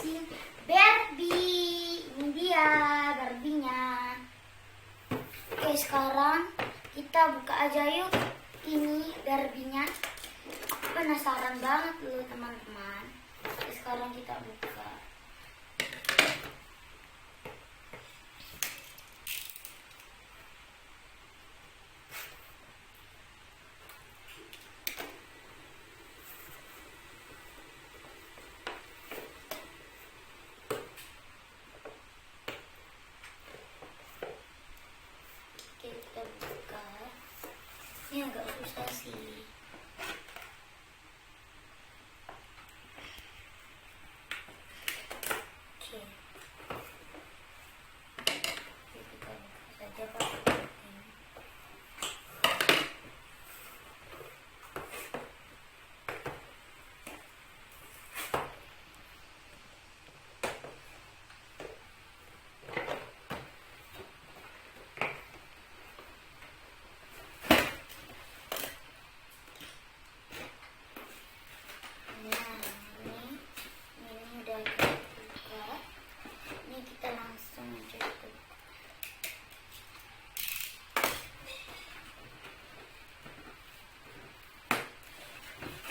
unboxing Barbie. Ini dia Barbie-nya. Oke, sekarang kita buka aja yuk. Ini Barbie-nya. Penasaran banget loh teman-teman. Oke, sekarang kita buka. Kita buka. Ini agak susah sih. Oke. Kita buka saja pakai ini.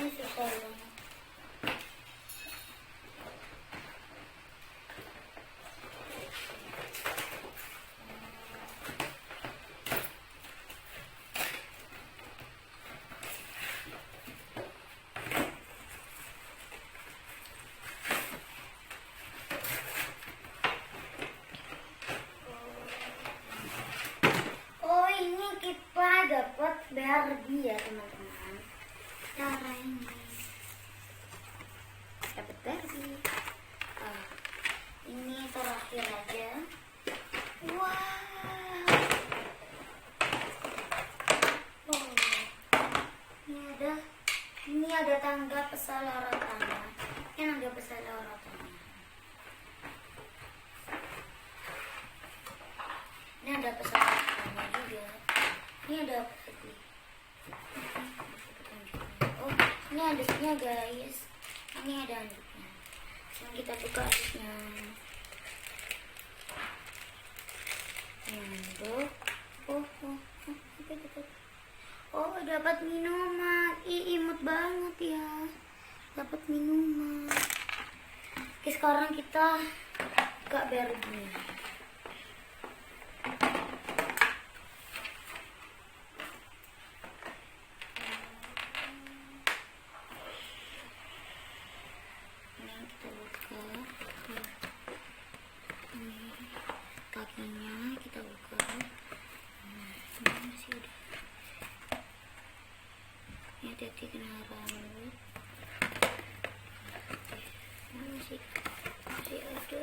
Ini susah banget. Oh, ini kita dapat Barbie ya teman-teman. Cara ini dapat Barbie. Ini terakhir aja. Wow. Oh. Ini ada tangga pesalaratannya. Ini ada pesalaratannya. Ini ada pesalaratannya juga. Ini ada peti. Oh, ini anduknya guys. Ini ada anduknya. Sekarang kita buka anduknya. Anduk. Oh, dapat minuman. Imut banget ya. Dapat minuman. Oke, sekarang kita buka Barbie. Kakinya kita buka. Ini masih udah. Ini hati-hati kena rambut. Ini masih ada.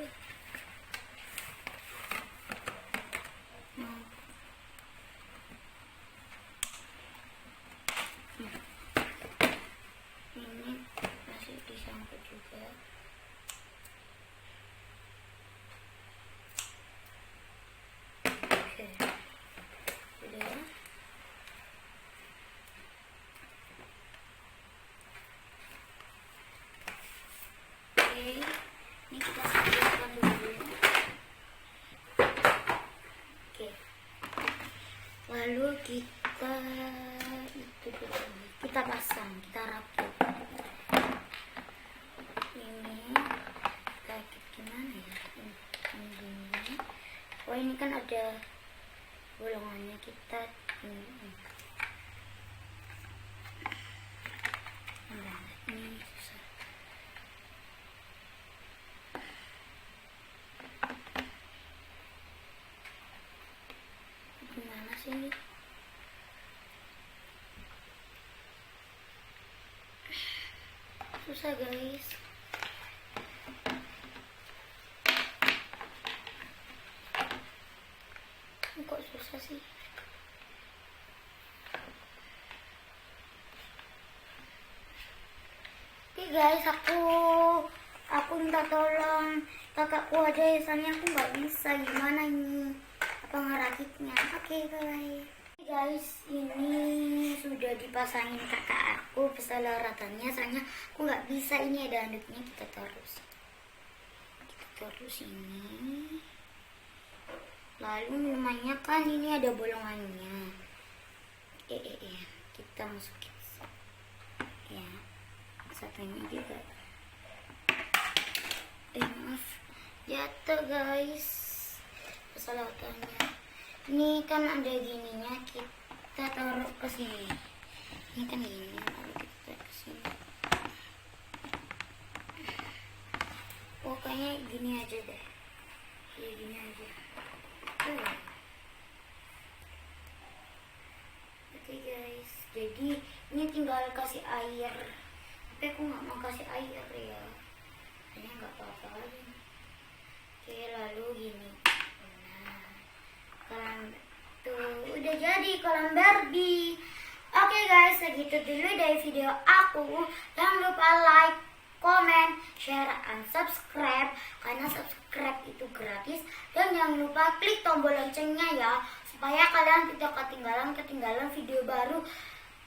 Ini masih disangkut juga. Ini kita sambungkan dulu. Oke. Lalu kita pasang, kita rakit. Ini kita rakit gimana ya? Ini. Oh, ini kan ada bolongannya, kita ini susah. Gimana sih? Susah guys. Kok susah sih? Oke guys, aku minta tolong kakakku aja ya, soalnya aku nggak bisa. Gimana ini? Apa ngerakitnya? Oke guys, ini sudah dipasangin kakak aku pesalaratannya, soalnya aku nggak bisa. Ini ada anduknya, kita terus. satu sini. Lalu minumannya kan ini ada bolongannya. Kita masukin. Ya, satunya juga. Maaf, jatuh guys. Kesalahannya. Ini kan ada gininya, kita taruh ke sini. Ini kan gini, lalu kita ke sini. Kayaknya gini aja deh. Ya gini aja. Oke guys, jadi ini tinggal kasih air. Tapi aku nggak mau kasih air ya. Kayaknya nggak apa-apa aja. Oke, lalu gini. Nah, kolam tuh udah jadi kolam Barbie. Oke guys, segitu dulu dari video aku. Jangan lupa like, comment, share, and subscribe. Karena subscribe itu gratis. Dan jangan lupa klik tombol loncengnya ya, supaya kalian tidak ketinggalan video baru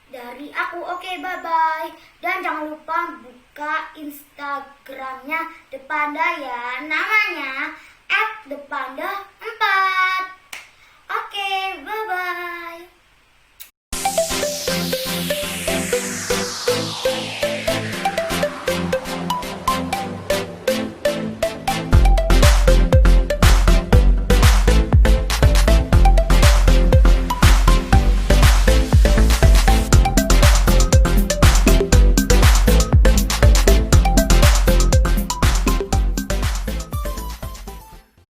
dari aku. Oke, bye-bye. Dan jangan lupa buka Instagramnya Depanda ya. Namanya @Depanda